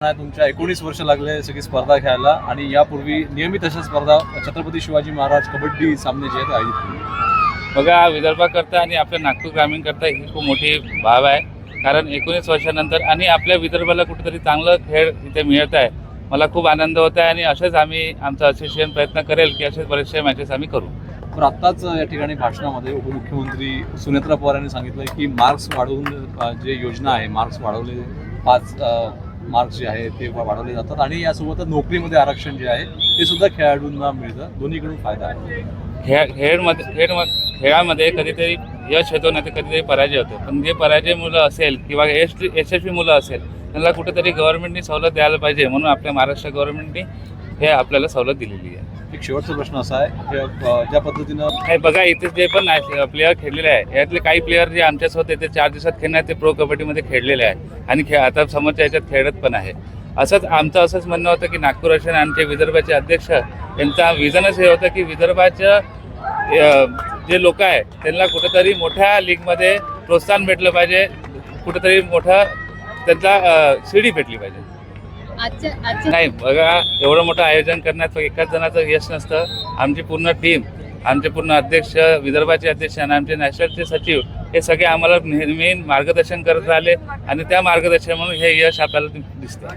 तुमच्या 19 वर्ष लागले सगळी स्पर्धा खेळायला आणि यापूर्वी नियमित अशा स्पर्धा छत्रपती शिवाजी महाराज कबड्डी सामने जे आहेत आयोजित केले. बघा, विदर्भाकरता आणि आपल्या नागपूर ग्रामीणकरता ही खूप मोठी बाब आहे. कारण 19 वर्षानंतर आणि आपल्या विदर्भाला कुठेतरी चांगलं खेळ इथे मिळत आहे. मला खूप आनंद होत आहे आणि असेच आम्ही आमचं असोसिएशन प्रयत्न करेल की असेच बरेचसे मॅचेस आम्ही करू. तर आत्ताच या ठिकाणी भाषणामध्ये उपमुख्यमंत्री सुनेत्रा पवार यांनी सांगितलं की मार्क्स वाढवून जे योजना आहे मार्क्स वाढवले 5 मार्क्स जे आहे ते वाढवले जातात आणि यासोबतच नोकरीमध्ये आरक्षण जे आहे ते सुद्धा खेळाडूंना मिळतं. दोन्हीकडून फायदा आहे. खेळामध्ये कधीतरी यश येतो नाही तर कधीतरी पराजय होतो. पण जे पराजय मुलं असेल किंवा यशस्वी मुलं असेल त्यांना कुठेतरी गव्हर्नमेंटनी सवलत द्यायला पाहिजे. म्हणून आपल्या महाराष्ट्र गव्हर्नमेंटनी हे आपल्याला सवलत दिलेली आहे. एक शेवटचा प्रश्न असा आहे ज्या पद्धतीनं हे बघा, इथे जे पण प्लेयर खेळलेले आहे यातले काही प्लेयर जे आमच्यासोबत येते 4 दिवसात खेळणार ते प्रो कबड्डीमध्ये खेळलेले आहे आणि आता समोरच्या याच्यात खेळत पण आहे. आमचं असंच म्हणणं होतं की नागपूर असेल आमचे विदर्भाचे अध्यक्ष यांचा विजनच हे होतं की विदर्भाच्या जे लोक आहे त्यांना कुठेतरी मोठ्या लीगमध्ये प्रोत्साहन भेटलं पाहिजे. कुठेतरी मोठा त्यांचा शिडी भेटली पाहिजे. नाही बघा, एवढं मोठं आयोजन करण्यात एकाच जणाचं यश नसतं. आमची पूर्ण टीम, आमचे पूर्ण अध्यक्ष, विदर्भाचे अध्यक्ष आणि आमचे नॅशनलचे सचिव हे सगळे आम्हाला नेहमी मार्गदर्शन करत राहिले आणि त्या मार्गदर्शनामुळे हे यश आपल्याला दिसतं.